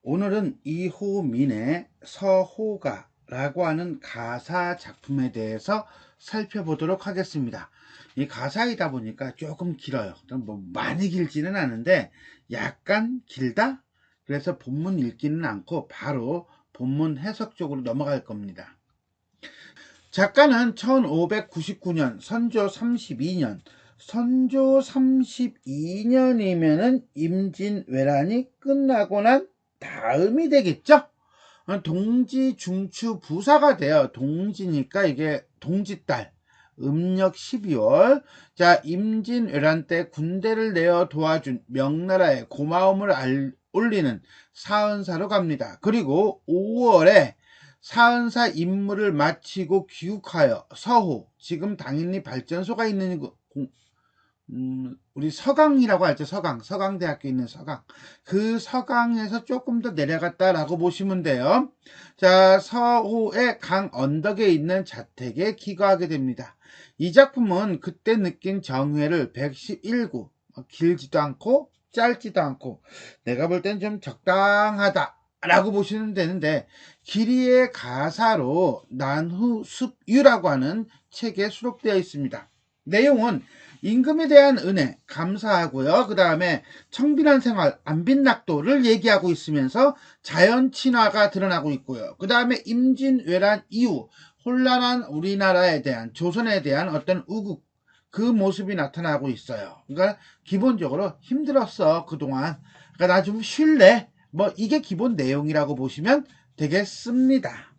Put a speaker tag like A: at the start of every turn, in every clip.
A: 오늘은 이호민의 서호가라고 하는 가사 작품에 대해서 살펴보도록 하겠습니다. 이 가사이다 보니까 조금 길어요. 뭐 많이 길지는 않은데 약간 길다? 그래서 본문 읽지는 않고 바로 본문 해석 쪽으로 넘어갈 겁니다. 작가는 1599년 선조 32년 선조 32년이면은 임진왜란이 끝나고 난 다음이 되겠죠. 동지 중추 부사가 돼요. 동지니까 이게 동지달 음력 12월. 자, 임진왜란 때 군대를 내어 도와준 명나라에 고마움을 올리는 사은사로 갑니다. 그리고 5월에 사은사 임무를 마치고 귀국하여 서호, 지금 당연히 발전소가 있는 우리 서강이라고 하죠. 서강대학교 있는 서강. 그 서강에서 조금 더 내려갔다라고 보시면 돼요. 자, 서호의 강 언덕에 있는 자택에 귀가하게 됩니다. 이 작품은 그때 느낀 정회를 111구, 길지도 않고 짧지도 않고 내가 볼 땐 좀 적당하다 라고 보시면 되는데, 길이의 가사로 난후습유라고 하는 책에 수록되어 있습니다. 내용은 임금에 대한 은혜, 감사하고요. 그 다음에 청빈한 생활, 안빈낙도를 얘기하고 있으면서 자연 친화가 드러나고 있고요. 그 다음에 임진왜란 이후 혼란한 우리나라에 대한, 조선에 대한 어떤 우국, 그 모습이 나타나고 있어요. 그러니까 기본적으로 힘들었어, 그동안. 그러니까 나 좀 쉴래? 뭐 이게 기본 내용이라고 보시면 되겠습니다.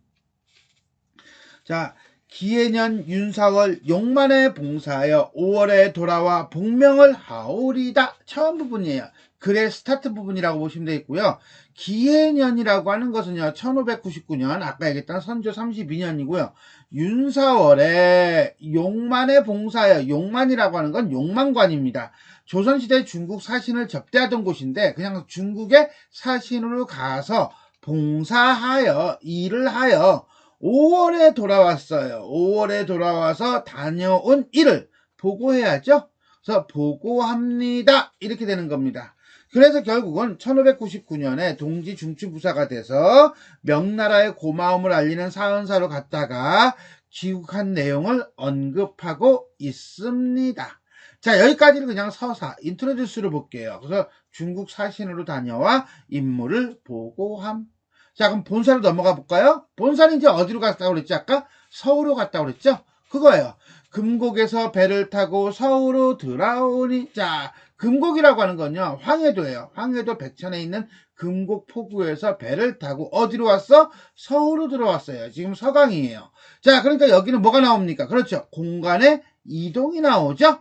A: 자, 기해년 윤사월 용만에 봉사하여 5월에 돌아와 복명을 하오리다. 처음 부분이에요. 글의 스타트 부분이라고 보시면 되겠고요. 기해년이라고 하는 것은요, 1599년, 아까 얘기했던 선조 32년이고요. 윤사월에 용만에 봉사하여, 용만이라고 하는 건 용만관입니다. 조선시대 중국 사신을 접대하던 곳인데, 그냥 중국의 사신으로 가서 봉사하여, 일을 하여, 5월에 돌아왔어요. 5월에 돌아와서 다녀온 일을 보고해야죠. 그래서 보고합니다. 이렇게 되는 겁니다. 그래서 결국은 1599년에 동지 중추부사가 돼서 명나라의 고마움을 알리는 사은사로 갔다가 귀국한 내용을 언급하고 있습니다. 자, 여기까지는 그냥 서사, 인트로듀스로 볼게요. 그래서 중국 사신으로 다녀와 임무를 보고함. 자, 그럼 본사로 넘어가 볼까요? 본사는 이제 어디로 갔다고 그랬지? 아까 서울로 갔다고 그랬죠? 그거예요. 금곡에서 배를 타고 서울로 들어오니. 자, 금곡이라고 하는 건요, 황해도예요. 황해도 백천에 있는 금곡 포구에서 배를 타고 어디로 왔어? 서울로 들어왔어요. 지금 서강이에요. 자, 그러니까 여기는 뭐가 나옵니까? 그렇죠. 공간의 이동이 나오죠?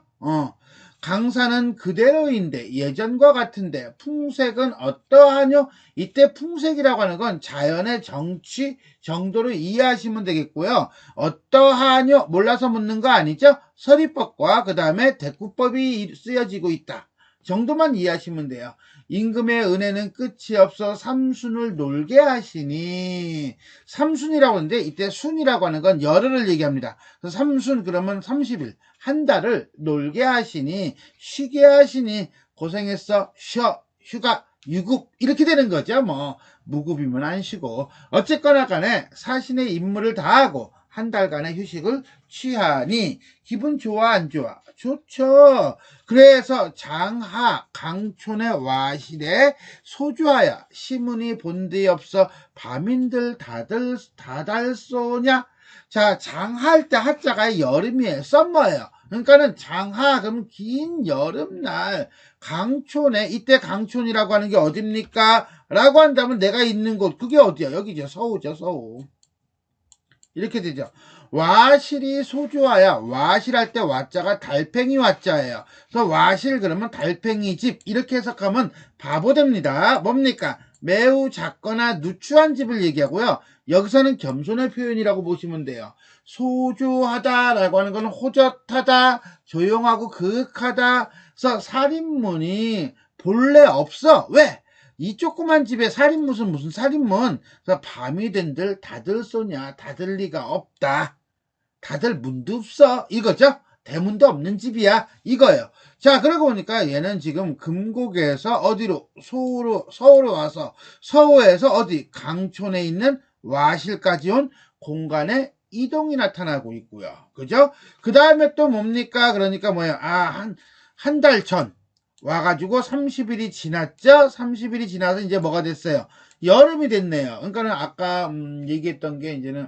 A: 강사는 그대로인데 예전과 같은데 풍색은 어떠하뇨? 이때 풍색이라고 하는 건 자연의 정취 정도로 이해하시면 되겠고요. 어떠하뇨? 몰라서 묻는 거 아니죠? 서리법과 그 다음에 대꾸법이 쓰여지고 있다 정도만 이해하시면 돼요. 임금의 은혜는 끝이 없어 삼순을 놀게 하시니. 삼순이라고 하는데 이때 순이라고 하는 건 열흘을 얘기합니다. 그래서 삼순 그러면 30일 한 달을 놀게 하시니, 쉬게 하시니. 고생했어, 쉬어, 휴가, 유급 이렇게 되는 거죠. 뭐 무급이면 안 쉬고 어쨌거나 간에 사신의 임무를 다하고 한 달간의 휴식을 취하니 기분 좋아 안 좋아? 좋죠. 그래서 장하 강촌의 와실에 소주하여 시문이 본데 없어 밤인들 다달 쏘냐. 자, 장하할 때 하자가 여름이에요. 썸머예요. 그러니까는 장하 그럼 긴 여름날 강촌에, 이때 강촌이라고 하는 게 어딥니까? 라고 한다면 내가 있는 곳 그게 어디야? 여기죠. 서우죠. 서우. 이렇게 되죠. 와실이 소주하야. 와실할 때 와자가 달팽이 와자예요. 그래서 와실 그러면 달팽이 집 이렇게 해석하면 바보 됩니다. 뭡니까? 매우 작거나 누추한 집을 얘기하고요. 여기서는 겸손의 표현이라고 보시면 돼요. 소주하다라고 하는 건 호젓하다, 조용하고 그윽하다. 그래서 살인문이 본래 없어. 왜? 이 조그만 집에 살인무슨 무슨 살인문. 그래서 밤이 된들 다들 쏘냐. 다들 리가 없다. 다들 문도 없어. 이거죠. 대문도 없는 집이야. 이거예요. 자, 그러고 보니까 얘는 지금 금곡에서 어디로? 서울로 와서, 서울에서 어디? 강촌에 있는 와실까지 온 공간의 이동이 나타나고 있고요. 그죠? 그 다음에 또 뭡니까? 그러니까 뭐예요? 한 달 전 와가지고 30일이 지났죠? 30일이 지나서 이제 뭐가 됐어요? 여름이 됐네요. 그러니까는 아까 얘기했던 게 이제는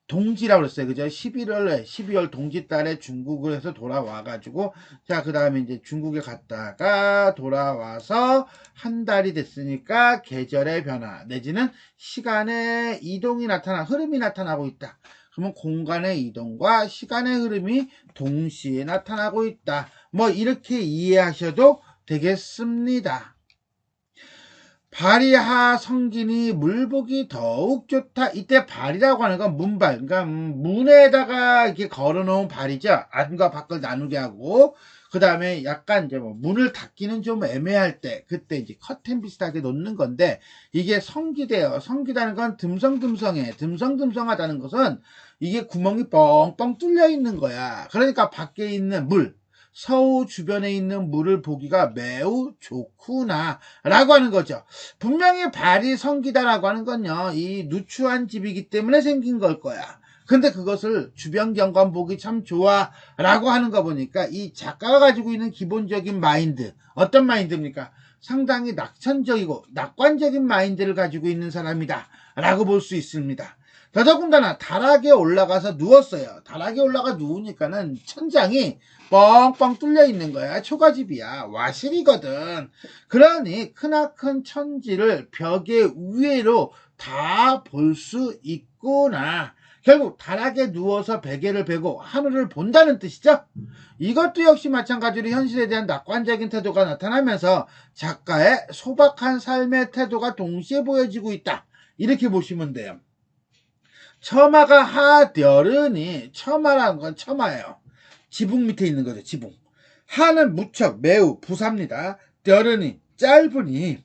A: 동지라고 그랬어요. 그죠? 12월 동지달에 중국을 해서 돌아와가지고, 자, 그 다음에 이제 중국에 갔다가 돌아와서 한 달이 됐으니까 계절의 변화, 내지는 시간의 이동이 흐름이 나타나고 있다. 그러면 공간의 이동과 시간의 흐름이 동시에 나타나고 있다. 뭐, 이렇게 이해하셔도 되겠습니다. 발이하 성기니 물복이 더욱 좋다. 이때 발이라고 하는 건 문발. 그러니까 문에다가 이렇게 걸어놓은 발이죠. 안과 밖을 나누게 하고, 그 다음에 약간 이제 뭐 문을 닫기는 좀 애매할 때, 그때 이제 커튼 비슷하게 놓는 건데, 이게 성기대요. 성기다는 건 듬성듬성해. 듬성듬성하다는 것은 이게 구멍이 뻥뻥 뚫려 있는 거야. 그러니까 밖에 있는 물, 서우 주변에 있는 물을 보기가 매우 좋구나 라고 하는 거죠. 분명히 발이 성기다라고 하는 건요, 이 누추한 집이기 때문에 생긴 걸 거야. 근데 그것을 주변 경관 보기 참 좋아 라고 하는 거 보니까 이 작가가 가지고 있는 기본적인 마인드, 어떤 마인드입니까? 상당히 낙천적이고 낙관적인 마인드를 가지고 있는 사람이다 라고 볼 수 있습니다. 더더군다나 다락에 올라가서 누웠어요. 다락에 올라가 누우니까는 천장이 뻥뻥 뚫려 있는 거야. 초가집이야. 와실이거든. 그러니 크나큰 천지를 벽의 위로 다 볼 수 있구나. 결국 다락에 누워서 베개를 베고 하늘을 본다는 뜻이죠. 이것도 역시 마찬가지로 현실에 대한 낙관적인 태도가 나타나면서 작가의 소박한 삶의 태도가 동시에 보여지고 있다. 이렇게 보시면 돼요. 처마가 하려르니, 처마라는 건 처마예요. 지붕 밑에 있는 거죠. 지붕. 하는 무척 매우 부사입니다. 려르니 짧으니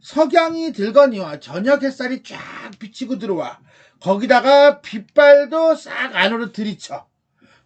A: 석양이 들거니와 저녁 햇살이 쫙 비치고 들어와. 거기다가 빗발도 싹 안으로 들이쳐.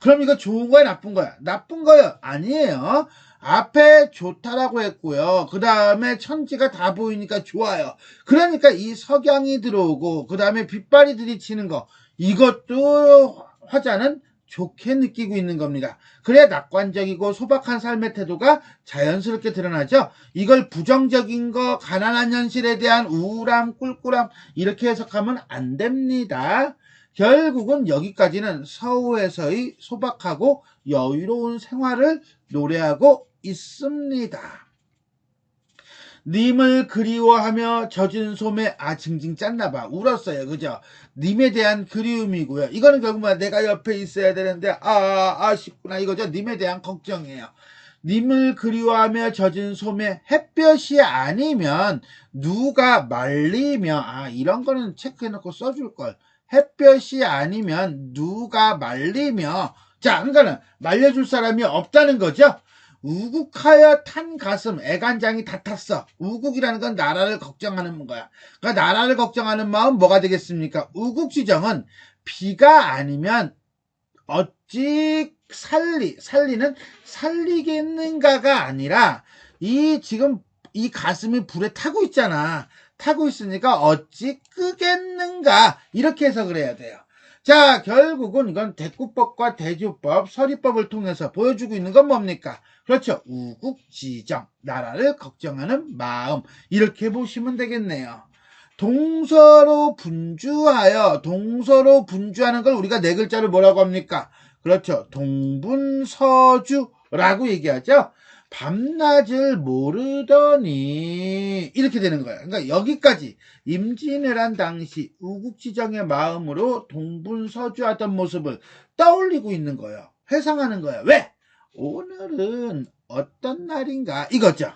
A: 그럼 이거 좋은 거야 나쁜 거야? 나쁜 거요? 아니에요. 앞에 좋다라고 했고요. 그 다음에 천지가 다 보이니까 좋아요. 그러니까 이 석양이 들어오고 그 다음에 빗발이 들이치는 거, 이것도 화자는 좋게 느끼고 있는 겁니다. 그래야 낙관적이고 소박한 삶의 태도가 자연스럽게 드러나죠. 이걸 부정적인 거, 가난한 현실에 대한 우울함, 꿀꿀함 이렇게 해석하면 안 됩니다. 결국은 여기까지는 서우에서의 소박하고 여유로운 생활을 노래하고 있습니다. 님을 그리워하며 젖은 솜에 징징 짰나봐. 울었어요. 그죠? 님에 대한 그리움이고요. 이거는 결국 내가 옆에 있어야 되는데 아쉽구나 이거죠. 님에 대한 걱정이에요. 님을 그리워하며 젖은 솜에 햇볕이 아니면 누가 말리며, 이런 거는 체크해놓고 써줄걸. 햇볕이 아니면 누가 말리며, 자, 그러니까는 말려줄 사람이 없다는 거죠. 우국하여 탄 가슴, 애간장이 다 탔어. 우국이라는 건 나라를 걱정하는 거야. 그러니까 나라를 걱정하는 마음 뭐가 되겠습니까? 우국지정은 비가 아니면 어찌 살리는 살리겠는가가 아니라 지금 이 가슴이 불에 타고 있잖아. 타고 있으니까 어찌 끄겠는가, 이렇게 해석을 해야 돼요. 자, 결국은 이건 대구법과 대주법, 서리법을 통해서 보여주고 있는 건 뭡니까? 그렇죠. 우국지정, 나라를 걱정하는 마음, 이렇게 보시면 되겠네요. 동서로 분주하여, 동서로 분주하는 걸 우리가 네 글자를 뭐라고 합니까? 그렇죠. 동분서주라고 얘기하죠. 밤낮을 모르더니, 이렇게 되는 거예요. 그러니까 여기까지 임진왜란 당시 우국지정의 마음으로 동분서주하던 모습을 떠올리고 있는 거예요. 회상하는 거예요. 왜? 오늘은 어떤 날인가, 이거죠.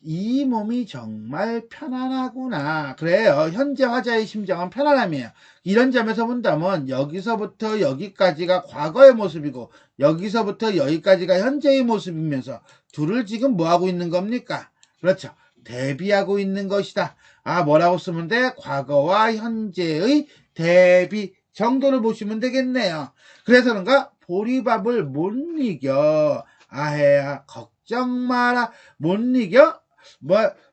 A: 이 몸이 정말 편안하구나. 그래요. 현재 화자의 심정은 편안함이에요. 이런 점에서 본다면 여기서부터 여기까지가 과거의 모습이고 여기서부터 여기까지가 현재의 모습이면서 둘을 지금 뭐하고 있는 겁니까? 그렇죠. 대비하고 있는 것이다. 뭐라고 쓰면 돼? 과거와 현재의 대비 정도를 보시면 되겠네요. 그래서 그런가 보리밥을 못 이겨. 아해야 걱정 마라. 못 이겨?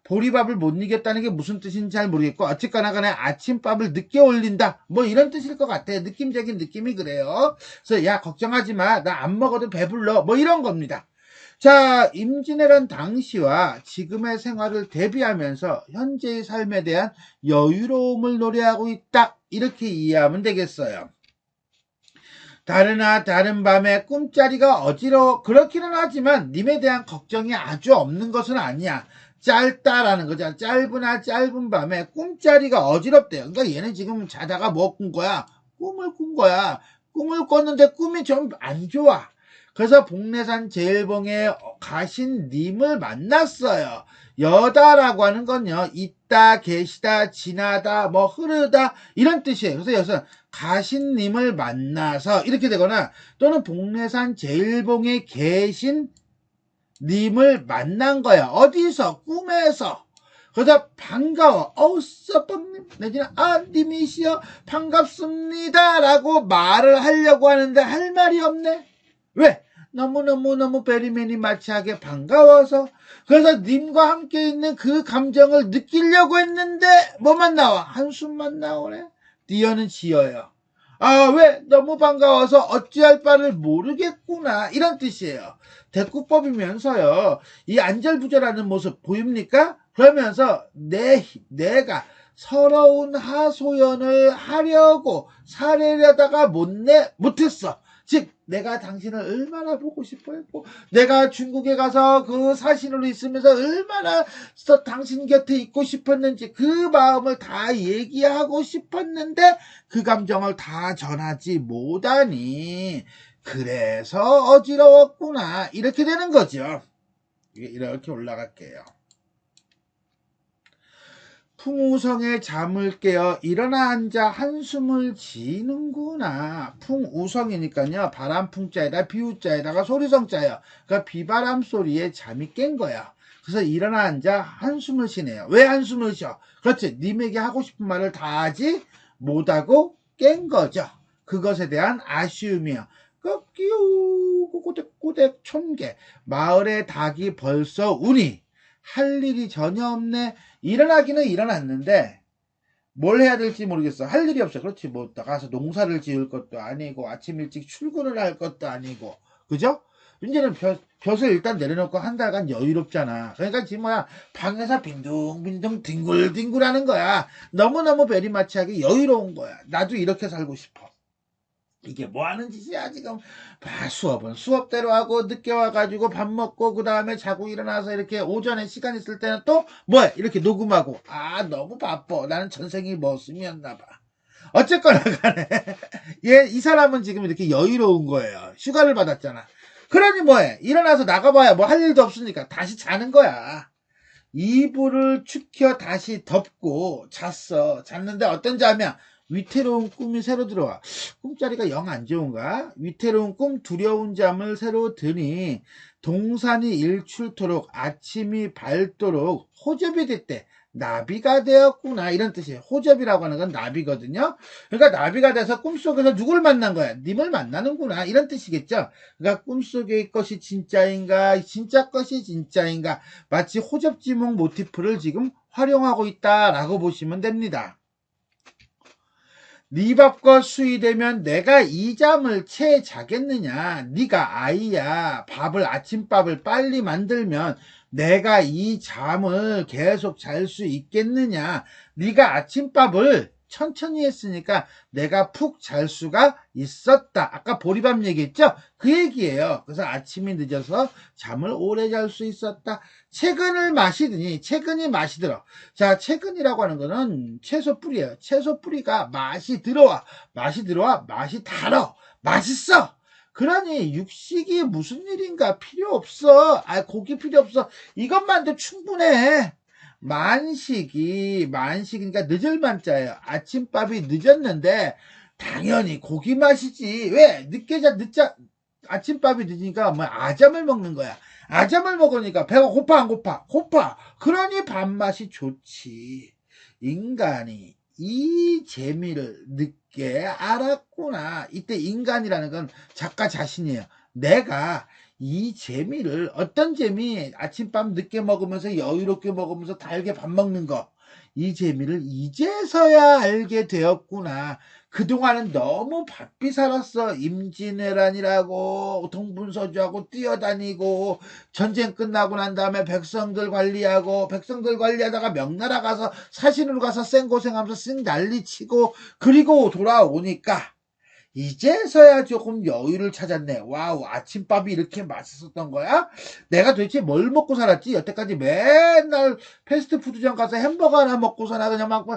A: 보리밥을 못 이겼다는 게 무슨 뜻인지 잘 모르겠고, 어쨌거나 간에 아침밥을 늦게 올린다, 이런 뜻일 것 같아요. 느낌적인 느낌이 그래요. 그래서 야 걱정하지 마, 나 안 먹어도 배불러, 이런 겁니다. 자, 임진왜란 당시와 지금의 생활을 대비하면서 현재의 삶에 대한 여유로움을 노래하고 있다, 이렇게 이해하면 되겠어요. 다른 밤에 꿈자리가 어지러워. 그렇기는 하지만 님에 대한 걱정이 아주 없는 것은 아니야. 짧다라는 거죠. 짧은 밤에 꿈자리가 어지럽대요. 그러니까 얘는 지금 자다가 뭐 꾼 거야? 꿈을 꾼 거야. 꿈을 꿨는데 꿈이 좀 안 좋아. 그래서 복례산 제일봉에 가신 님을 만났어요. 여다라고 하는 건요, 있다, 계시다, 지나다, 흐르다, 이런 뜻이에요. 그래서 여기서 가신 님을 만나서 이렇게 되거나, 또는 복례산 제일봉에 계신 님을 만난 거야. 어디서? 꿈에서. 그래서 반가워. 서방님, 내지는 님이시여 반갑습니다 라고 말을 하려고 하는데 할 말이 없네. 왜? 너무 베리맨이 마치하게 반가워서. 그래서 님과 함께 있는 그 감정을 느끼려고 했는데 뭐만 나와? 한숨만 나오네. 띠어는 지어요. 왜? 너무 반가워서 어찌할 바를 모르겠구나, 이런 뜻이에요. 대꾸법이면서요, 이 안절부절하는 모습 보입니까? 그러면서 내가 서러운 하소연을 하려고 사례려다가 못했어. 즉 내가 당신을 얼마나 보고 싶어 했고, 내가 중국에 가서 그 사신으로 있으면서 얼마나 당신 곁에 있고 싶었는지 그 마음을 다 얘기하고 싶었는데 그 감정을 다 전하지 못하니 그래서 어지러웠구나, 이렇게 되는 거죠. 이렇게 올라갈게요. 풍우성에 잠을 깨어 일어나 앉아 한숨을 지는구나. 풍우성이니까요, 바람풍자에다 비우자에다가 소리성자예요. 그러니까 비바람 소리에 잠이 깬 거야. 그래서 일어나 앉아 한숨을 쉬네요. 왜 한숨을 쉬어? 그렇지, 님에게 하고 싶은 말을 다 하지 못하고 깬 거죠. 그것에 대한 아쉬움이요. 끼우 꼬댁꼬댁 촌개, 마을의 닭이 벌써 우니 할 일이 전혀 없네. 일어나기는 일어났는데 뭘 해야 될지 모르겠어. 할 일이 없어. 그렇지, 나가서 농사를 지을 것도 아니고 아침 일찍 출근을 할 것도 아니고, 그죠? 이제는 벼슬 일단 내려놓고 한 달간 여유롭잖아. 그러니까 지금 방에서 빈둥빈둥 뒹굴뒹굴 하는 거야. 너무너무 베리마치하게 여유로운 거야. 나도 이렇게 살고 싶어. 이게 뭐 하는 짓이야 지금. 수업은 수업대로 하고 늦게 와가지고 밥 먹고 그 다음에 자고 일어나서 이렇게 오전에 시간 있을 때는 또 뭐해, 이렇게 녹음하고. 너무 바빠. 나는 전생이 머슴이었나 봐. 어쨌거나 간에 이 사람은 지금 이렇게 여유로운 거예요. 휴가를 받았잖아. 그러니 뭐해, 일어나서 나가봐야 뭐 할 일도 없으니까 다시 자는 거야. 이불을 축혀 다시 덮고 잤는데 어떤 잠이야? 위태로운 꿈이 새로 들어와. 꿈자리가 영 안 좋은가? 위태로운 꿈, 두려운 잠을 새로 드니 동산이 일출토록 아침이 밝도록 호접이 됐대. 나비가 되었구나, 이런 뜻이에요. 호접이라고 하는 건 나비거든요. 그러니까 나비가 돼서 꿈속에서 누굴 만난 거야? 님을 만나는구나, 이런 뜻이겠죠. 그러니까 꿈속의 것이 진짜인가, 진짜 것이 진짜인가, 마치 호접지몽 모티프를 지금 활용하고 있다라고 보시면 됩니다. 네 밥과 수이 되면 내가 이 잠을 채 자겠느냐. 네가 아이야. 아침밥을 빨리 만들면 내가 이 잠을 계속 잘 수 있겠느냐. 네가 아침밥을 천천히 했으니까 내가 푹 잘 수가 있었다. 아까 보리밥 얘기했죠? 그 얘기예요. 그래서 아침이 늦어서 잠을 오래 잘 수 있었다. 채근을 마시더니, 채근이 맛이 들어. 자, 채근이라고 하는 거는 채소 뿌리예요. 채소 뿌리가 맛이 들어와. 맛이 달어. 맛있어. 그러니 육식이 무슨 일인가 필요 없어. 고기 필요 없어. 이것만도 충분해. 만식이니까 늦을 만자예요. 아침밥이 늦었는데 당연히 고기 맛이지. 왜? 아침밥이 늦으니까 아잠을 먹는 거야. 아잠을 먹으니까 배가 고파 안 고파? 고파. 그러니 밥맛이 좋지. 인간이 이 재미를 늦게 알았구나. 이때 인간이라는 건 작가 자신이에요. 내가 이 재미를, 어떤 재미, 아침밥 늦게 먹으면서 여유롭게 먹으면서 달게 밥 먹는 거, 이 재미를 이제서야 알게 되었구나. 그동안은 너무 바삐 살았어. 임진왜란이라고 동분서주하고 뛰어다니고, 전쟁 끝나고 난 다음에 백성들 관리하다가 명나라 가서 사신으로 가서 생고생하면서 쓱 난리치고, 그리고 돌아오니까 이제서야 조금 여유를 찾았네. 와우, 아침밥이 이렇게 맛있었던 거야? 내가 도대체 뭘 먹고 살았지? 여태까지 맨날 패스트푸드점 가서 햄버거 하나 먹고서나 그냥 막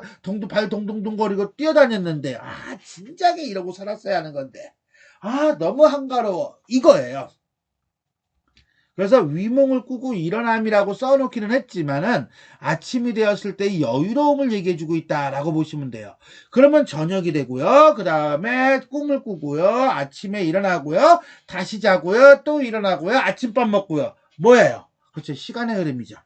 A: 발 동동동거리고 뛰어다녔는데, 진작에 이러고 살았어야 하는 건데. 너무 한가로워. 이거예요. 그래서 위몽을 꾸고 일어남이라고 써놓기는 했지만은 아침이 되었을 때의 여유로움을 얘기해주고 있다라고 보시면 돼요. 그러면 저녁이 되고요. 그 다음에 꿈을 꾸고요. 아침에 일어나고요. 다시 자고요. 또 일어나고요. 아침밥 먹고요. 뭐예요? 그렇죠. 시간의 흐름이죠.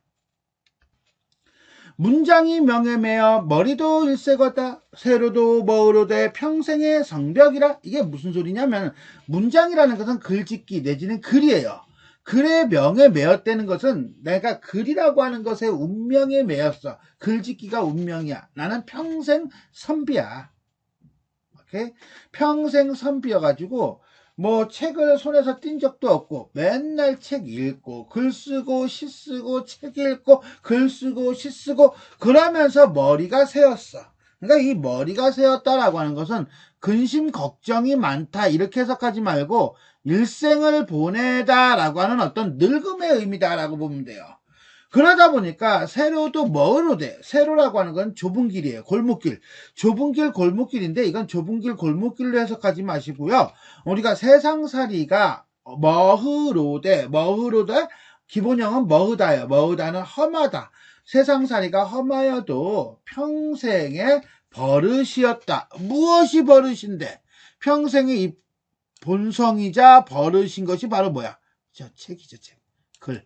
A: 문장이 명에 매여 머리도 일색었다. 세로도 머으로되 평생의 성벽이라. 이게 무슨 소리냐면, 문장이라는 것은 글짓기 내지는 글이에요. 글의 명에 매였다는 것은 내가 글이라고 하는 것에 운명에 매였어. 글짓기가 운명이야. 나는 평생 선비야. 오케이? 평생 선비여가지고 뭐 책을 손에서 띈 적도 없고 맨날 책 읽고 글 쓰고 시 쓰고 책 읽고 글 쓰고 시 쓰고 그러면서 머리가 새었어. 그러니까 이 머리가 새었다라고 하는 것은 근심 걱정이 많다 이렇게 해석하지 말고 일생을 보내다라고 하는 어떤 늙음의 의미다라고 보면 돼요. 그러다 보니까 세로도 머으로돼. 세로라고 하는 건 좁은 길이에요. 골목길. 좁은 길 골목길인데 이건 좁은 길 골목길로 해석하지 마시고요. 우리가 세상살이가 머흐로돼. 기본형은 머흐다예요. 머흐다는 험하다. 세상살이가 험하여도 평생의 버릇이었다. 무엇이 버릇인데? 평생의 이 본성이자 버릇인 것이 바로 뭐야? 책이죠, 책. 글.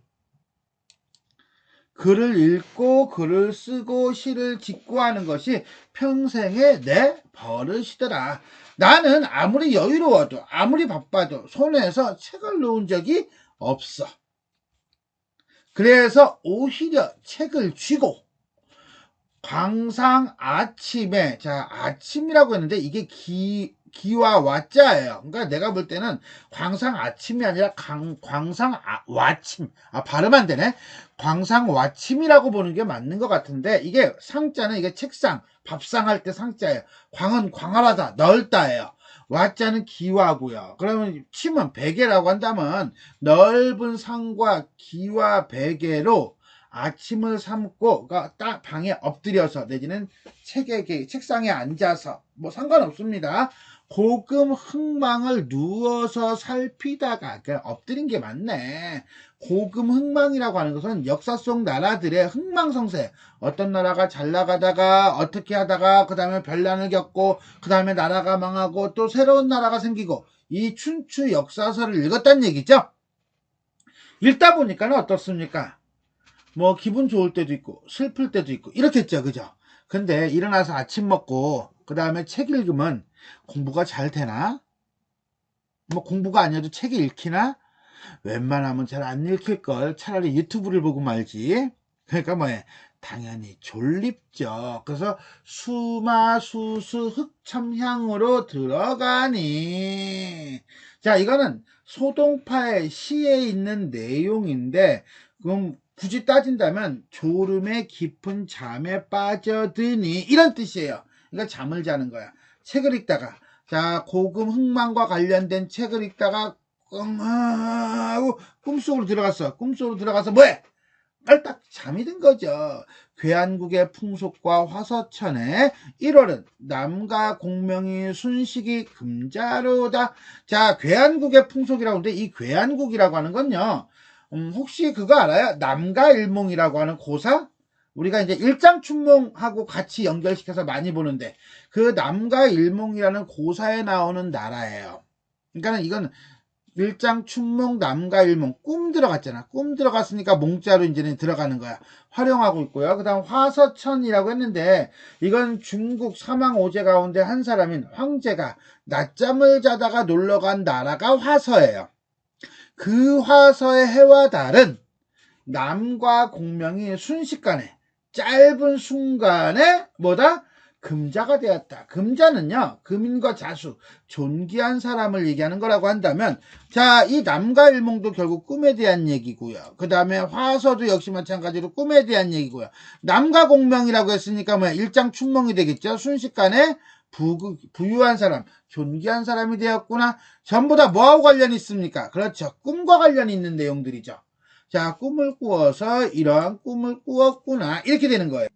A: 글을 읽고 글을 쓰고 시를 짓고 하는 것이 평생의 내 버릇이더라. 나는 아무리 여유로워도 아무리 바빠도 손에서 책을 놓은 적이 없어. 그래서 오히려 책을 쥐고 광상 아침에, 자, 아침이라고 했는데 이게 기와 와자예요. 그러니까 내가 볼 때는 광상 아침이 아니라 광상 와침. 발음 안 되네. 광상 와침이라고 보는 게 맞는 것 같은데, 이게 상자는 이게 책상, 밥상 할 때 상자예요. 광은 광활하다, 넓다예요. 와자는 기와고요. 그러면 침은 베개라고 한다면 넓은 상과 기와 베개로 아침을 삼고, 그러니까 딱 방에 엎드려서 내지는 책상에 앉아서 뭐 상관없습니다. 고금 흥망을 누워서 살피다가, 그러니까 엎드린 게 맞네. 고금 흥망이라고 하는 것은 역사 속 나라들의 흥망성쇠. 어떤 나라가 잘 나가다가 어떻게 하다가 그 다음에 변란을 겪고 그 다음에 나라가 망하고 또 새로운 나라가 생기고, 이 춘추 역사서를 읽었다는 얘기죠. 읽다 보니까는 어떻습니까? 뭐 기분 좋을 때도 있고 슬플 때도 있고 이렇겠죠, 그죠? 근데 일어나서 아침 먹고 그 다음에 책 읽으면 공부가 잘 되나? 뭐 공부가 아니어도 책이 읽히나? 웬만하면 잘 안 읽힐걸. 차라리 유튜브를 보고 말지. 그러니까 뭐예요? 당연히 졸립죠. 그래서 수마수수 흑첨향으로 들어가니. 자, 이거는 소동파의 시에 있는 내용인데, 그럼 굳이 따진다면 졸음의 깊은 잠에 빠져드니 이런 뜻이에요. 그러니까 잠을 자는 거야. 책을 읽다가, 자, 고금 흥망과 관련된 책을 읽다가 하고 꿈속으로 들어갔어. 꿈속으로 들어가서 뭐해? 깔딱 잠이 든 거죠. 괴한국의 풍속과 화서천의 1월은 남가 공명이 순식이 금자로다. 자, 괴한국의 풍속이라고 하는데 이 괴한국이라고 하는 건요, 혹시 그거 알아요? 남가일몽이라고 하는 고사? 우리가 이제 일장춘몽하고 같이 연결시켜서 많이 보는데, 그 남가일몽이라는 고사에 나오는 나라예요. 그러니까 이건 일장, 춘몽, 남가, 일몽, 꿈 들어갔잖아. 꿈 들어갔으니까 몽자로 이제는 들어가는 거야. 활용하고 있고요. 그 다음 화서천이라고 했는데, 이건 중국 사망 5제 가운데 한 사람인 황제가 낮잠을 자다가 놀러간 나라가 화서예요. 그 화서의 해와 달은 남과 공명이 순식간에, 짧은 순간에 뭐다? 금자가 되었다. 금자는요, 금인과 자수, 존귀한 사람을 얘기하는 거라고 한다면, 자, 이 남과 일몽도 결국 꿈에 대한 얘기고요. 그 다음에 화서도 역시 마찬가지로 꿈에 대한 얘기고요. 남과 공명이라고 했으니까 뭐야, 일장춘몽이 되겠죠. 순식간에 부유한 사람, 존귀한 사람이 되었구나. 전부 다 뭐하고 관련이 있습니까? 그렇죠. 꿈과 관련이 있는 내용들이죠. 자, 꿈을 꾸어서 이러한 꿈을 꾸었구나. 이렇게 되는 거예요.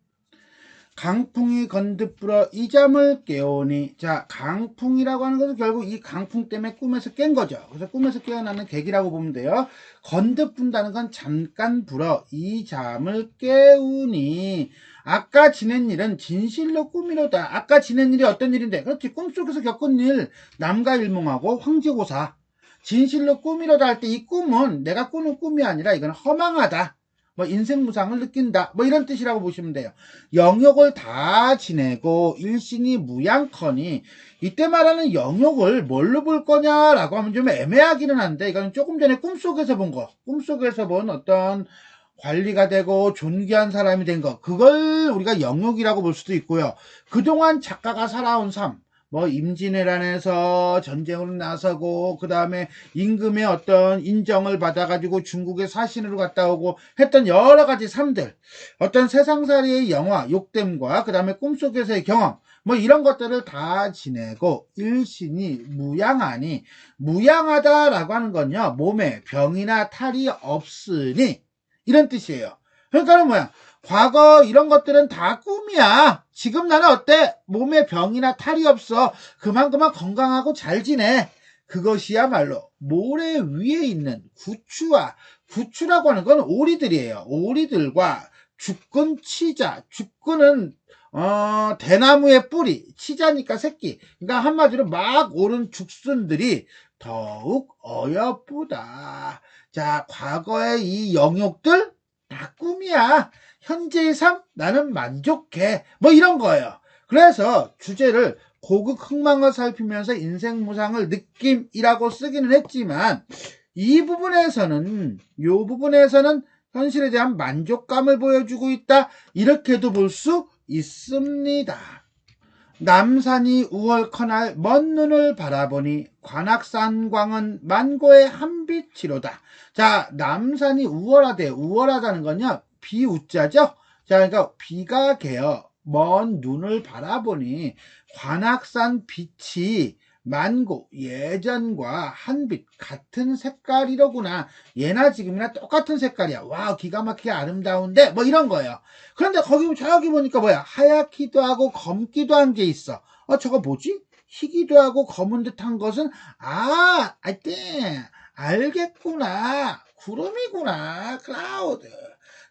A: 강풍이 건듯 불어 이 잠을 깨우니. 자, 강풍이라고 하는 것은 결국 이 강풍 때문에 꿈에서 깬 거죠. 그래서 꿈에서 깨어나는 계기라고 보면 돼요. 건듯 분다는 건 잠깐 불어 이 잠을 깨우니. 아까 지낸 일은 진실로 꿈이로다. 아까 지낸 일이 어떤 일인데? 그렇지, 꿈속에서 겪은 일. 남과 일몽하고 황제고사. 진실로 꿈이로다 할 때 이 꿈은 내가 꾸는 꿈이 아니라 이건 허망하다. 뭐 인생 무상을 느낀다. 뭐 이런 뜻이라고 보시면 돼요. 영역을 다 지내고 일신이 무양커니. 이때 말하는 영역을 뭘로 볼 거냐라고 하면 좀 애매하기는 한데, 이거는 조금 전에 꿈속에서 본 거, 꿈속에서 본 어떤 관리가 되고 존귀한 사람이 된 거, 그걸 우리가 영역이라고 볼 수도 있고요. 그동안 작가가 살아온 삶, 뭐 임진왜란에서 전쟁으로 나서고 그 다음에 임금의 어떤 인정을 받아가지고 중국의 사신으로 갔다 오고 했던 여러 가지 삶들, 어떤 세상살이의 영화 욕됨과 그 다음에 꿈속에서의 경험, 뭐 이런 것들을 다 지내고 일신이 무양하니. 무양하다라고 하는 건요, 몸에 병이나 탈이 없으니 이런 뜻이에요. 그러니까는 뭐야, 과거 이런 것들은 다 꿈이야. 지금 나는 어때? 몸에 병이나 탈이 없어. 그만 건강하고 잘 지내. 그것이야말로 모래 위에 있는 구추와, 구추라고 하는 건 오리들이에요. 오리들과 죽근 치자. 죽근은 대나무의 뿌리, 치자니까 새끼. 그러니까 한마디로 막 오른 죽순들이 더욱 어여쁘다. 자, 과거의 이 영역들 다 꿈이야. 현재의 삶 나는 만족해. 뭐 이런 거예요. 그래서 주제를 고극 흥망을 살피면서 인생 무상을 느낌이라고 쓰기는 했지만, 이 부분에서는 현실에 대한 만족감을 보여주고 있다. 이렇게도 볼 수 있습니다. 남산이 우월커날 먼 눈을 바라보니 관악산광은 만고의 한빛이로다. 자, 남산이 우월하대. 우월하다는 건요, 비우자죠. 자, 그러니까 비가 개어 먼 눈을 바라보니 관악산 빛이 만고, 예전과 한빛 같은 색깔이로구나. 예나 지금이나 똑같은 색깔이야. 와, 기가 막히게 아름다운데 뭐 이런 거예요. 그런데 거기 저기 보니까 뭐야, 하얗기도 하고 검기도 한 게 있어. 저거 뭐지? 희기도 하고 검은 듯한 것은 알겠구나. 구름이구나. 클라우드.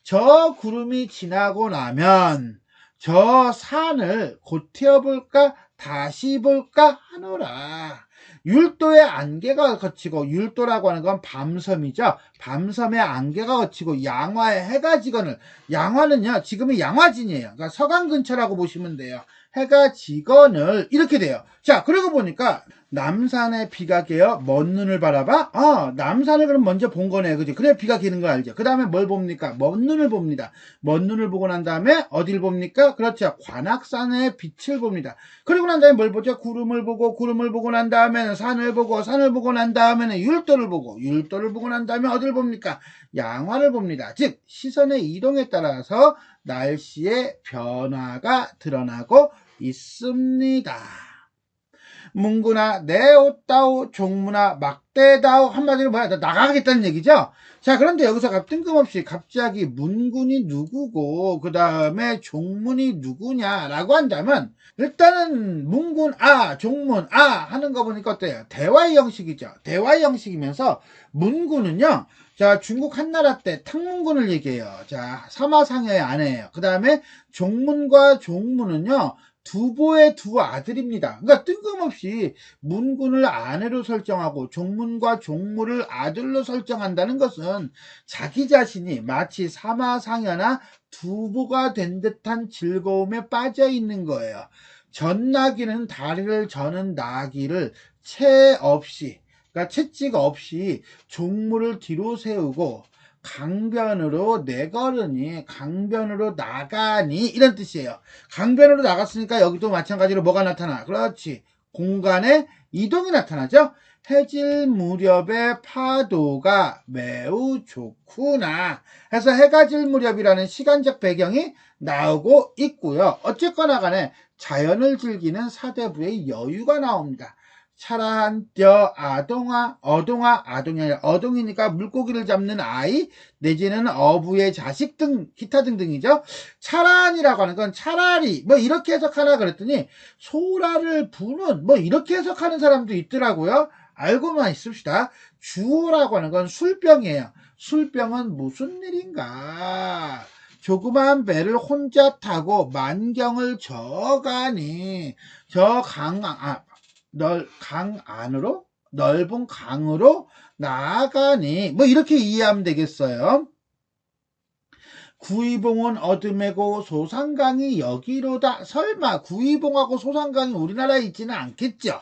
A: 저 구름이 지나고 나면 저 산을 고태어볼까 다시 볼까 하노라. 율도의 안개가 거치고, 율도라고 하는 건 밤섬이죠. 밤섬의 안개가 거치고 양화의 해가 지거늘. 양화는요, 지금의 양화진이에요. 그러니까 서강 근처라고 보시면 돼요. 해가 지거늘 이렇게 돼요. 자, 그러고 보니까 남산에 비가 개어 먼 눈을 바라봐. 남산을 그럼 먼저 본 거네, 그지? 그래, 비가 개는 거 알죠? 그 다음에 뭘 봅니까? 먼 눈을 봅니다. 먼 눈을 보고 난 다음에 어딜 봅니까? 그렇죠, 관악산의 빛을 봅니다. 그리고 난 다음에 뭘 보죠? 구름을 보고 난 다음에는 산을 보고 난 다음에는 율도를 보고 난 다음에 어딜 봅니까? 양화를 봅니다. 즉, 시선의 이동에 따라서 날씨의 변화가 드러나고 있습니다. 문구나 내 옷다우, 종무나 막대다우. 한마디로 뭐야, 나가겠다는 얘기죠. 자, 그런데 여기서 뜬금없이 갑자기 문군이 누구고 그 다음에 종문이 누구냐라고 한다면, 일단은 문군 종문 하는 거 보니까 어때요? 대화의 형식이죠. 대화의 형식이면서 문군은요, 자, 중국 한나라 때 탕문군을 얘기해요. 자, 사마상여의 아내예요. 그 다음에 종문과 종문은요, 두보의 두 아들입니다. 그러니까 뜬금없이 문군을 아내로 설정하고 종문과 종무를 아들로 설정한다는 것은 자기 자신이 마치 사마상여나 두보가 된 듯한 즐거움에 빠져 있는 거예요. 전나귀는 다리를 저는 나귀를 채 없이, 그러니까 채찍 없이 종무를 뒤로 세우고 강변으로 내걸으니 강변으로 나가니 이런 뜻이에요. 강변으로 나갔으니까 여기도 마찬가지로 뭐가 나타나? 그렇지. 공간의 이동이 나타나죠. 해질 무렵의 파도가 매우 좋구나 해서 해가 질 무렵이라는 시간적 배경이 나오고 있고요. 어쨌거나 간에 자연을 즐기는 사대부의 여유가 나옵니다. 차란뼈 아동아, 어동아, 아동이 아니라 어동이니까 물고기를 잡는 아이 내지는 어부의 자식 등 기타 등등이죠. 차란이라고 하는 건 차라리 뭐 이렇게 해석하나 그랬더니 소라를 부는 뭐 이렇게 해석하는 사람도 있더라고요. 알고만 있읍시다. 주호라고 하는 건 술병이에요. 술병은 무슨 일인가? 조그만 배를 혼자 타고 만경을 저가니 저 강 안으로 넓은 강으로 나아가니 뭐 이렇게 이해하면 되겠어요. 구이봉은 어둠에고 소상강이 여기로다. 설마 구이봉하고 소상강이 우리나라에 있지는 않겠죠.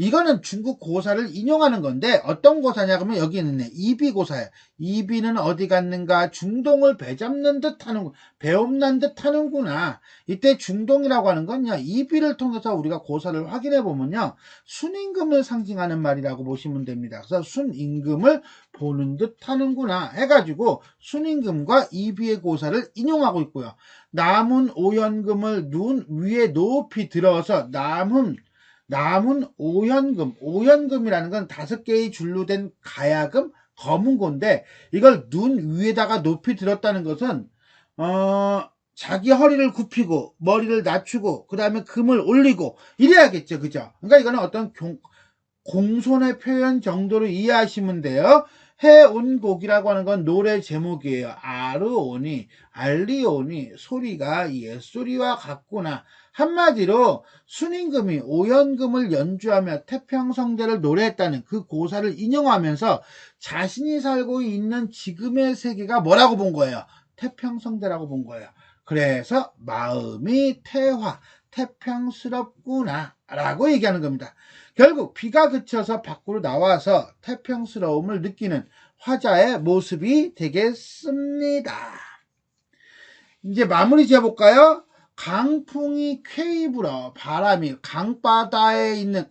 A: 이거는 중국 고사를 인용하는 건데 어떤 고사냐 그러면 여기 있네. 이비고사야. 이비는 어디 갔는가? 중동을 배잡는 듯 하는, 배움난 듯 하는구나. 이때 중동이라고 하는 건요. 이비를 통해서 우리가 고사를 확인해 보면요. 순임금을 상징하는 말이라고 보시면 됩니다. 그래서 순임금을 보는 듯 하는구나 해가지고 순임금과 이비의 고사를 인용하고 있고요. 남은 오연금을 눈 위에 높이 들어서 남은 오연금이라는 건 5개의 줄로 된 가야금, 검은 건데 이걸 눈 위에다가 높이 들었다는 것은 자기 허리를 굽히고 머리를 낮추고 그 다음에 금을 올리고 이래야겠죠. 그죠? 그러니까 이거는 어떤 공손의 표현 정도로 이해하시면 돼요. 해운곡이라고 하는 건 노래 제목이에요. 아르오니, 알리오니, 소리가 옛소리와 같구나. 한마디로 순임금이 오연금을 연주하며 태평성대를 노래했다는 그 고사를 인용하면서 자신이 살고 있는 지금의 세계가 뭐라고 본 거예요? 태평성대라고 본 거예요. 그래서 마음이 태평스럽구나 라고 얘기하는 겁니다. 결국 비가 그쳐서 밖으로 나와서 태평스러움을 느끼는 화자의 모습이 되겠습니다. 이제 마무리 지어볼까요? 강풍이 쾌히 불어 바람이 강바다에 있는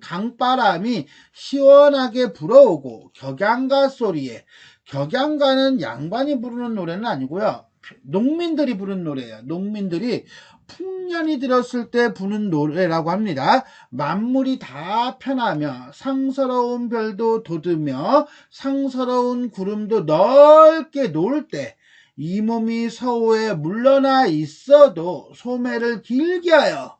A: 강바람이 시원하게 불어오고 격양가 소리에, 격양가는 양반이 부르는 노래는 아니고요. 농민들이 부르는 노래예요. 농민들이 풍년이 들었을 때 부는 노래라고 합니다. 만물이 다 편하며 상서로운 별도 돋으며 상서로운 구름도 넓게 놓을 때 이 몸이 서호에 물러나 있어도 소매를 길게 하여,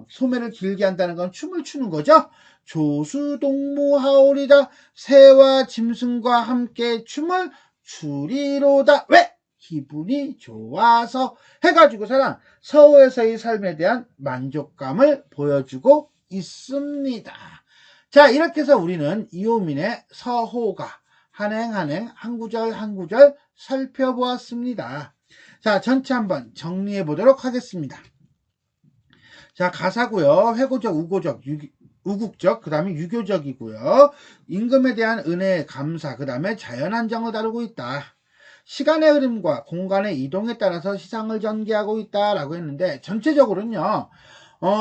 A: 소매를 길게 한다는 건 춤을 추는 거죠. 조수동무하오리다. 새와 짐승과 함께 춤을 추리로다. 왜? 기분이 좋아서 해가지고서는 서호에서의 삶에 대한 만족감을 보여주고 있습니다. 자, 이렇게 해서 우리는 이호민의 서호가 한행 한 구절 한 구절 살펴보았습니다. 자, 전체 한번 정리해 보도록 하겠습니다. 자, 가사고요. 회고적, 우국적, 그 다음에 유교적이고요. 임금에 대한 은혜의 감사, 그 다음에 자연안정을 다루고 있다. 시간의 흐름과 공간의 이동에 따라서 시상을 전개하고 있다라고 했는데 전체적으로는요.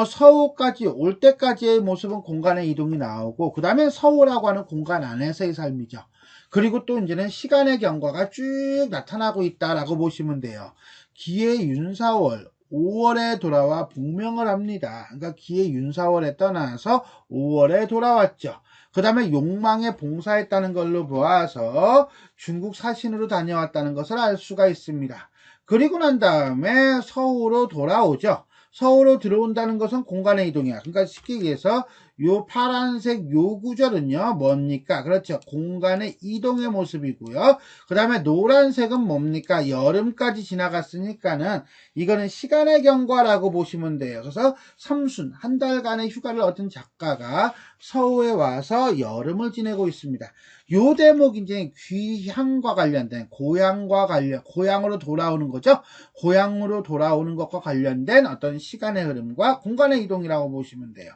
A: 서호까지 올 때까지의 모습은 공간의 이동이 나오고 그 다음에 서호라고 하는 공간 안에서의 삶이죠. 그리고 또 이제는 시간의 경과가 쭉 나타나고 있다라고 보시면 돼요. 기의 윤사월 5월에 돌아와 복명을 합니다. 그러니까 기의 윤사월에 떠나서 5월에 돌아왔죠. 그 다음에 욕망에 봉사했다는 걸로 보아서 중국 사신으로 다녀왔다는 것을 알 수가 있습니다. 그리고 난 다음에 서호로 돌아오죠. 서호로 들어온다는 것은 공간의 이동이야. 그러니까 쉽게 얘기해서 요 파란색 요 구절은요, 뭡니까? 그렇죠. 공간의 이동의 모습이고요. 그 다음에 노란색은 뭡니까? 여름까지 지나갔으니까는 이거는 시간의 경과라고 보시면 돼요. 그래서 삼순, 한 달간의 휴가를 얻은 작가가 서울에 와서 여름을 지내고 있습니다. 요 대목이 이제 귀향과 관련된, 고향으로 돌아오는 거죠. 고향으로 돌아오는 것과 관련된 어떤 시간의 흐름과 공간의 이동이라고 보시면 돼요.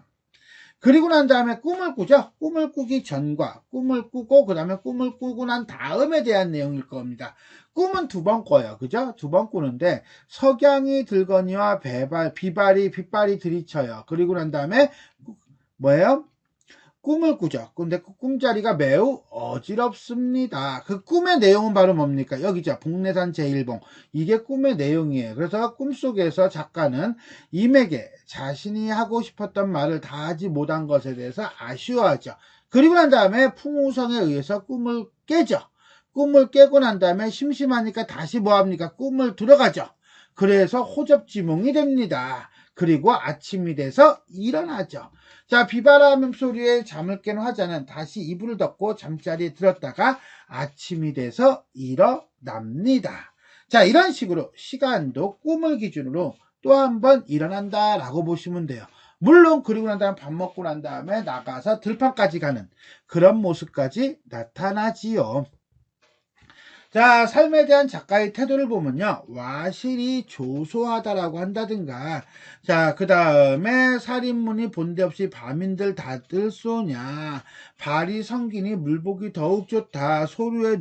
A: 그리고 난 다음에 꿈을 꾸죠. 꿈을 꾸기 전과 꿈을 꾸고 그 다음에 꿈을 꾸고 난 다음에 대한 내용일 겁니다. 꿈은 두 번 꿔요. 그죠? 두 번 꾸는데 석양이 들거니와 빗발이 들이쳐요. 그리고 난 다음에 뭐예요? 꿈을 꾸죠. 근데 그 꿈자리가 매우 어지럽습니다. 그 꿈의 내용은 바로 뭡니까? 여기죠. 복례산 제1봉. 이게 꿈의 내용이에요. 그래서 꿈속에서 작가는 임에게 자신이 하고 싶었던 말을 다 하지 못한 것에 대해서 아쉬워하죠. 그리고 난 다음에 풍우성에 의해서 꿈을 깨죠. 꿈을 깨고 난 다음에 심심하니까 다시 뭐합니까? 꿈을 들어가죠. 그래서 호접지몽이 됩니다. 그리고 아침이 돼서 일어나죠. 자, 비바람 소리에 잠을 깬 화자는 다시 이불을 덮고 잠자리에 들었다가 아침이 돼서 일어납니다. 자, 이런 식으로 시간도 꿈을 기준으로 또 한 번 일어난다 라고 보시면 돼요. 물론 그리고 난 다음에 밥 먹고 난 다음에 나가서 들판까지 가는 그런 모습까지 나타나지요. 자, 삶에 대한 작가의 태도를 보면요. 와실이 조소하다라고 한다든가, 자, 그 다음에 살인문이 본데없이 밤인들 다들 쏘냐, 발이 성기니 물보기 더욱 좋다, 소류에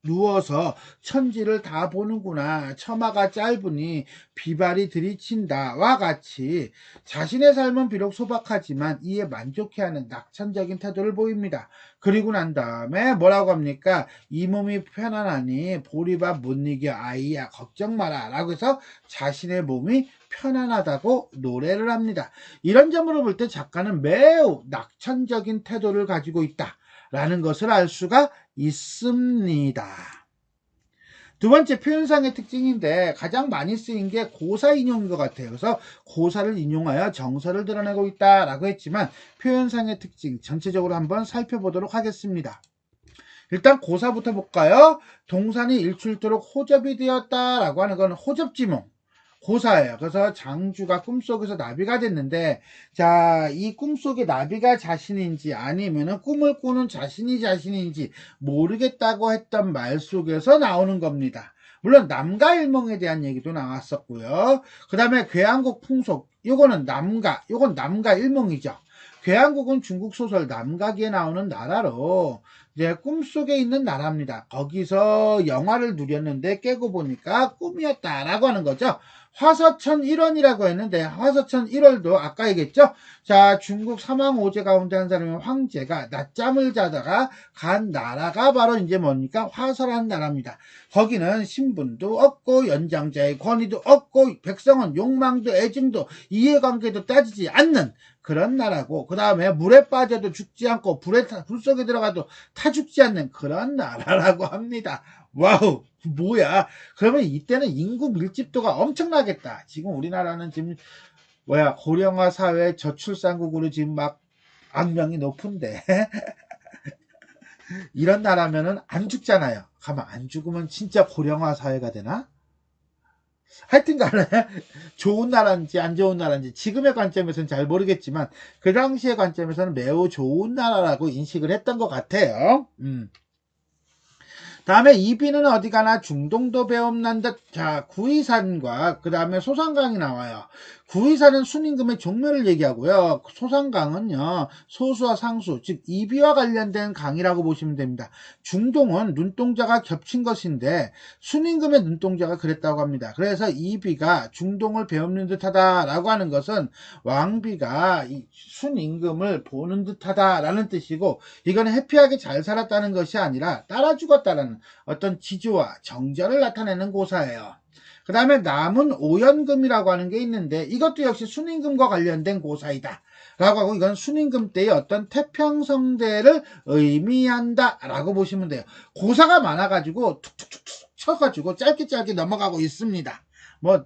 A: 누워서 천지를 다 보는구나, 처마가 짧으니 비발이 들이친다와 같이 자신의 삶은 비록 소박하지만 이에 만족해하는 낙천적인 태도를 보입니다. 그리고 난 다음에 뭐라고 합니까? 이 몸이 편안하니 보리밥 못 이겨 아이야 걱정 마라 라고 해서 자신의 몸이 편안하다고 노래를 합니다. 이런 점으로 볼 때 작가는 매우 낙천적인 태도를 가지고 있다 라는 것을 알 수가 있습니다. 두 번째 표현상의 특징인데 가장 많이 쓰인 게 고사 인용인 것 같아요. 그래서 고사를 인용하여 정서를 드러내고 있다라고 했지만 표현상의 특징 전체적으로 한번 살펴보도록 하겠습니다. 일단 고사부터 볼까요? 동산이 일출토록 호접이 되었다라고 하는 건 호접지몽. 고사예요. 그래서 장주가 꿈속에서 나비가 됐는데, 자, 이 꿈속의 나비가 자신인지 아니면은 꿈을 꾸는 자신인지 모르겠다고 했던 말 속에서 나오는 겁니다. 물론 남가일몽에 대한 얘기도 나왔었고요. 그 다음에 괴한국 풍속, 요건 남가일몽이죠. 괴한국은 중국 소설 남가기에 나오는 나라로 이제 꿈속에 있는 나라입니다. 거기서 영화를 누렸는데 깨고 보니까 꿈이었다라고 하는 거죠. 화서천 1원이라고 했는데 화서천 1월도 아까 얘기했죠. 자, 중국 사망5제 가운데 한 사람이 황제가 낮잠을 자다가 간 나라가 바로 이제 뭡니까? 화서라는 나라입니다. 거기는 신분도 없고 연장자의 권위도 없고 백성은 욕망도 애증도 이해관계도 따지지 않는 그런 나라고, 그 다음에 물에 빠져도 죽지 않고 불 속에 들어가도 타 죽지 않는 그런 나라라고 합니다. 와우, 뭐야. 그러면 이때는 인구 밀집도가 엄청나겠다. 지금 우리나라는 지금 고령화 사회 저출산국으로 지금 막 악명이 높은데 이런 나라면은 안 죽잖아요. 가만 안 죽으면 진짜 고령화 사회가 되나? 하여튼 간에 좋은 나라인지 안 좋은 나라인지 지금의 관점에서는 잘 모르겠지만 그 당시의 관점에서는 매우 좋은 나라라고 인식을 했던 것 같아요. 다음에 이비는 어디 가나 중동도 배움난 듯. 자, 구이산과 그 다음에 소산강이 나와요. 구이산은 순임금의 종묘를 얘기하고요. 소산강은요, 소수와 상수, 즉 이비와 관련된 강이라고 보시면 됩니다. 중동은 눈동자가 겹친 것인데 순임금의 눈동자가 그랬다고 합니다. 그래서 이비가 중동을 배우는 듯하다라고 하는 것은 왕비가 이 순임금을 보는 듯하다라는 뜻이고, 이건 해피하게 잘 살았다는 것이 아니라 따라 죽었다라는 어떤 지조와 정절을 나타내는 고사예요. 그 다음에 남은 오연금이라고 하는 게 있는데 이것도 역시 순임금과 관련된 고사이다 라고 하고, 이건 순임금 때의 어떤 태평성대를 의미한다 라고 보시면 돼요. 고사가 많아가지고 툭툭툭툭 쳐가지고 짧게 넘어가고 있습니다. 뭐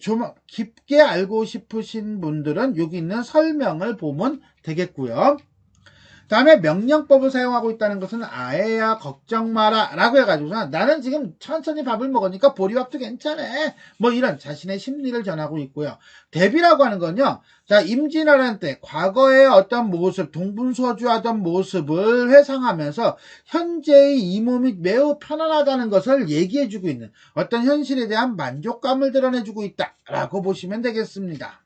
A: 좀 깊게 알고 싶으신 분들은 여기 있는 설명을 보면 되겠고요. 다음에 명령법을 사용하고 있다는 것은 아예야 걱정 마라 라고 해가지고서 나는 지금 천천히 밥을 먹으니까 보리밥도 괜찮아 뭐 이런 자신의 심리를 전하고 있고요. 대비라고 하는 건요, 자, 임진왜란 때 과거의 어떤 모습, 동분서주하던 모습을 회상하면서 현재의 이 몸이 매우 편안하다는 것을 얘기해주고 있는 어떤 현실에 대한 만족감을 드러내주고 있다라고 보시면 되겠습니다.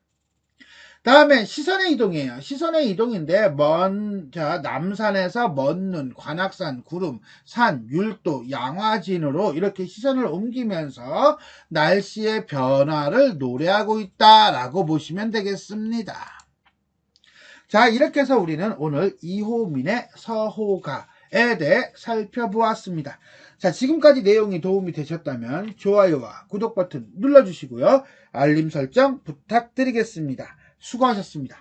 A: 다음에 시선의 이동이에요. 시선의 이동인데 남산에서 먼 눈, 관악산, 구름, 산, 율도, 양화진으로 이렇게 시선을 옮기면서 날씨의 변화를 노래하고 있다라고 보시면 되겠습니다. 자, 이렇게 해서 우리는 오늘 이호민의 서호가에 대해 살펴보았습니다. 자, 지금까지 내용이 도움이 되셨다면 좋아요와 구독 버튼 눌러주시고요. 알림 설정 부탁드리겠습니다. 수고하셨습니다.